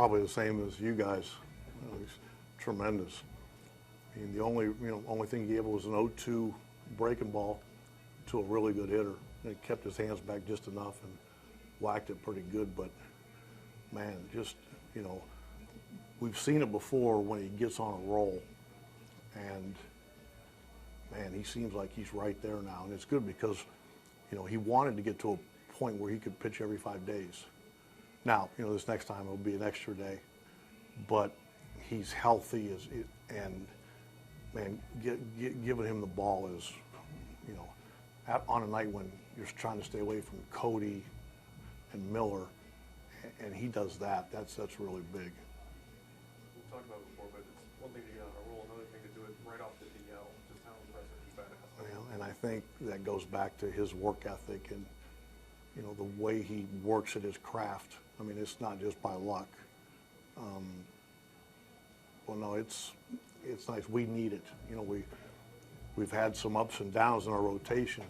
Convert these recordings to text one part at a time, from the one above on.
probably the same as you guys. He's tremendous. I mean, the only thing he gave was an 0-2 breaking ball to a really good hitter. And it kept his hands back just enough and whacked it pretty good. But man, just we've seen it before when he gets on a roll, and man, he seems like he's right there now, and it's good because he wanted to get to a point where he could pitch every 5 days. Now, this next time it'll be an extra day, but he's healthy and man, giving him the ball is, on a night when you're trying to stay away from Cody and Miller, and he does that. That's really big. We've talked about it before, but it's one thing to get on a roll, another thing to do it right off the DL. Just how impressive is that? Well, and I think that goes back to his work ethic and the way he works at his craft. I mean, it's not just by luck. Well, no, it's nice. We need it. We've had some ups and downs in our rotation,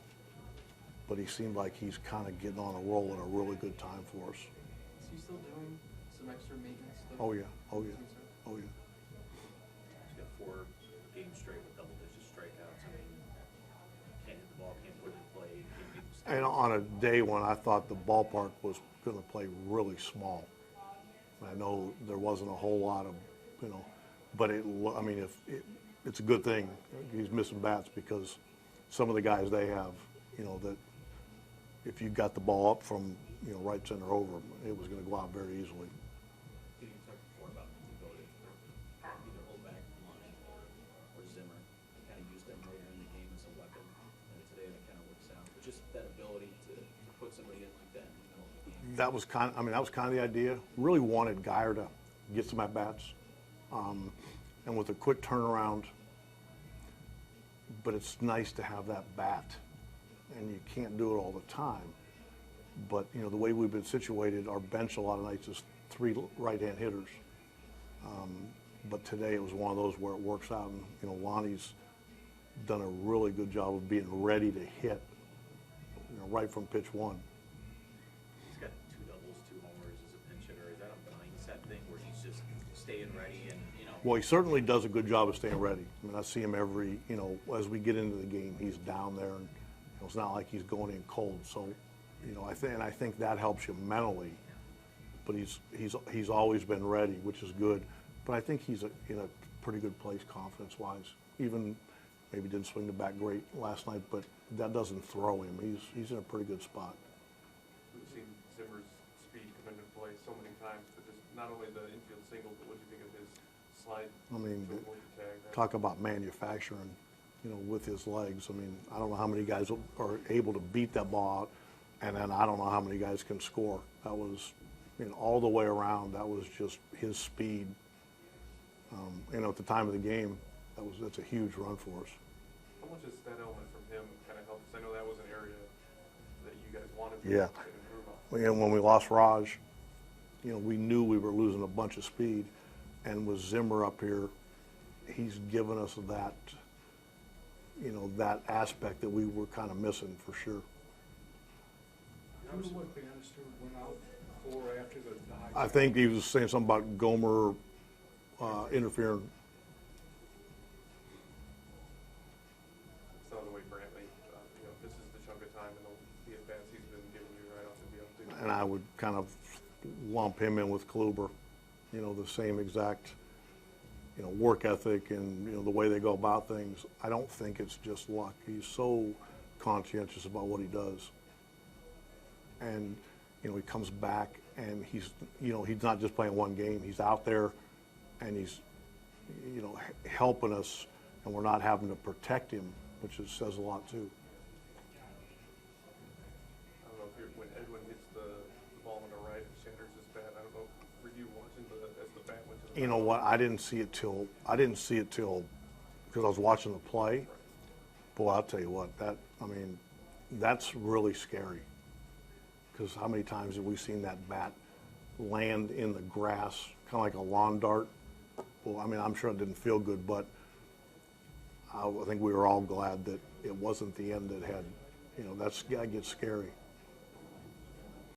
but he seemed like he's kind of getting on a roll at a really good time for us. Is he still doing some extra maintenance stuff? Oh, yeah. Oh, yeah. Oh, yeah. He's got 4 games straight with double-digit strikeouts. I mean, can't hit the ball, can't put it in play. And on a day when I thought the ballpark was going to play really small, I know there wasn't a whole lot of, but it's a good thing he's missing bats because some of the guys they have, that if you got the ball up from, right center over, it was going to go out very easily. You talked before about the ability to either hold back Lonnie or Zimmer, kind of use them later in the game as a weapon. And today that kind of works out. But just that ability to put somebody in like that in the middle of the game. That was kind of the idea. Really wanted Geyer to get some at bats, and with a quick turnaround. But it's nice to have that bat, and you can't do it all the time. But the way we've been situated, our bench a lot of nights is 3 right-hand hitters. But today it was one of those where it works out, and Lonnie's done a really good job of being ready to hit, right from pitch 1. He's got 2 doubles, 2 homers as a pinch hitter. Is that a mindset thing where he's just staying ready and Well, he certainly does a good job of staying ready. I mean, I see him every, as we get into the game, he's down there, and it's not like he's going in cold. So, I think that helps you mentally. But he's always been ready, which is good. But I think he's in a pretty good place confidence-wise. Even maybe didn't swing the bat great last night, but that doesn't throw him. He's in a pretty good spot. We've seen Zimmer's speed come into play so many times, but just not only the infield single, but what do you think of his slide? I mean, tag, talk about manufacturing, with his legs. I mean, I don't know how many guys are able to beat that ball out, and then I don't know how many guys can score. That was, all the way around, that was just his speed. At the time of the game, that's a huge run for us. How much does that element from him kind of help? Because I know that was an area that you guys wanted to improve on. And when we lost Raj, we knew we were losing a bunch of speed. And with Zimmer up here, he's given us that, that aspect that we were kind of missing for sure. I don't know what Bannister went out for after the I think he was saying something about Gomer interfering. It's not the way Brantley, this is the chunk of time and the at-bats he's been giving you right off the deal. And I would kind of lump him in with Kluber, the same exact, work ethic and, the way they go about things. I don't think it's just luck. He's so conscientious about what he does. And, he comes back and he's not just playing one game. He's out there and he's, helping us, and we're not having to protect him, which says a lot too. I don't know if when Edwin hits the ball on the right and Sanders is bad, I don't know, were you watching as the bat went to the You know what? I didn't see it till because I was watching the play. Boy, I'll tell you what, that's really scary. Because how many times have we seen that bat land in the grass, kind of like a lawn dart? Well, I'm sure it didn't feel good, but I think we were all glad that it wasn't the end that had, that gets scary.